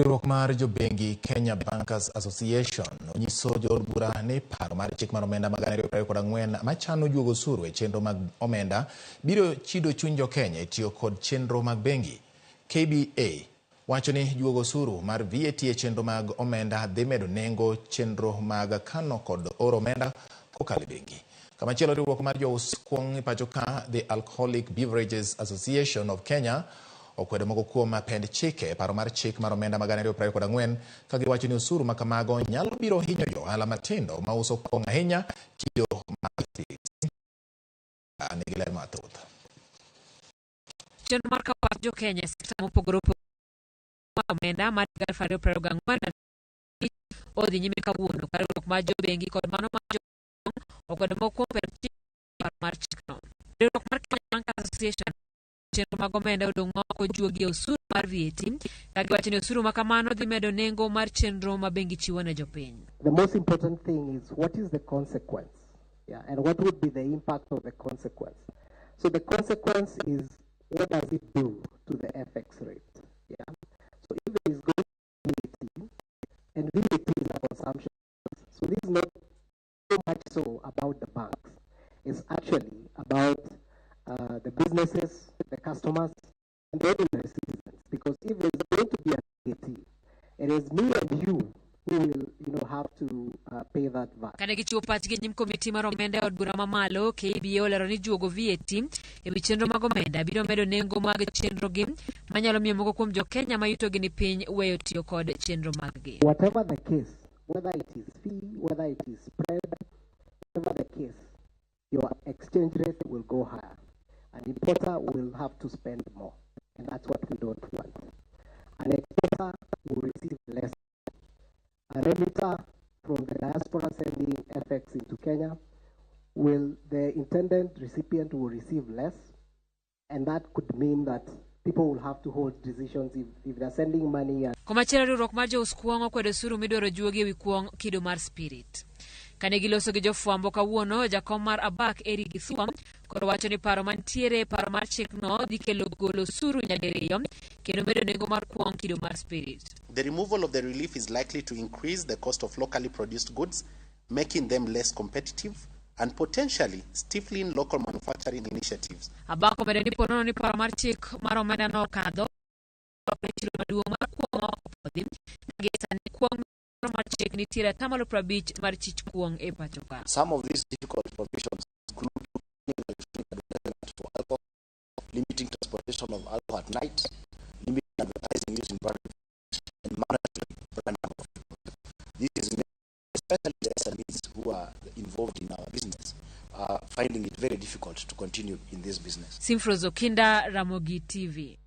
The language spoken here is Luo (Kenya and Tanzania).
Riwruok mar Jobengi Kenya Bankers Association onyiso jood bura ni paro mar chik mar omenda mag 2024 machano juogo osuru e chenro mag omenda biro chido chuny Jokenya tiyo kod chenro mag bengi. KBA wacho ni juogo osuru mar VAT e chenro mag omenda dhi medo nengo chenro mag kano kod oro omenda kokalo bengi. Kamachielo riwruok mar jous kuong pacho ka The Alcoholic Beverages Association of Kenya okwedo moko kuom pend chike paro mar chik mar omenda mag 2024 ka giwacho ni osuru ma kamago nyalo biro hinyo jo ohala matindo ma uso kuong ahinya chido mag ler mathoth. Chenro mar kawo Jokenya sekta mopogore opogore omenda mar 2024 odhi nyime kawuono ka riwruok mar Jobengi kod mano mar Jobengi okwedo moko kuom pend chike paro mar chikno. Riwruok mar Kenya Bankers Association chenro mag omenda odong' ma ok ojuogi osuru mar VAT ka giwacho ni osuru ma kamano dhi medo nengo mar chenro ma bengi chiwo ne jopiny. The most important thing is what is the consequence, and what would be the impact of the consequence. So the consequence is what does it do to the FX rate, So if there is going to be VAT, and VAT is a consumption, so this is not so much so about the banks. It's actually about the businesses, the customers, and the ordinary citizens. Because if there's going to be a VAT, it is me and you who will, have to pay that VAT. Kane gichiwo pachgi nyim komiti mar omenda od bura mamalo, KBA olero ni juogo VAT e wi chenro mag omenda biro medo nengo mag chenro gi manyalo miyo moko kuom Jokenya ma yutogi ni piny weyo tiyo kod chenro mag gi. Whatever the case, whether it is fee, whether it is spread, whatever the case, your exchange rate will go higher. An importer will have to spend more, and that's what we don't want. An exporter will receive less. A remitter from the diaspora sending FX into Kenya, the intended recipient will receive less, and that could mean that people will have to hold decisions if they're sending money. Komachielo riwruok mar jous kuong okwedo osuru midwaro juogi e wi kuong kido mar spirit. Kane giloso gi jofwambo kawuono, jakom mar Abak Eri Githua koro wacho ni paro mantiere paro mar chikno dhi kelo golo osuru nyadiriyo kendo medo nengo mar kuong kido mar spirit. The removal of the relief is likely to increase the cost of locally produced goods, making them less competitive and potentially stifling local manufacturing initiatives. Abak omedo ni ponono ni paro mar chik mar omenda no kadho chilo maduong' mar kuong opodhi nagesani kuong mar chik nitiere tamalo 50 mar chich kuong e pacho ka. Some of these difficult provisions include for alcohol, limiting transportation of alcohol at night, limiting advertising use in public, and mandatory brand amount. This is especially the SMEs who are involved in our business finding it very difficult to continue in this business. Simfrozo Kinda, Ramogi TV.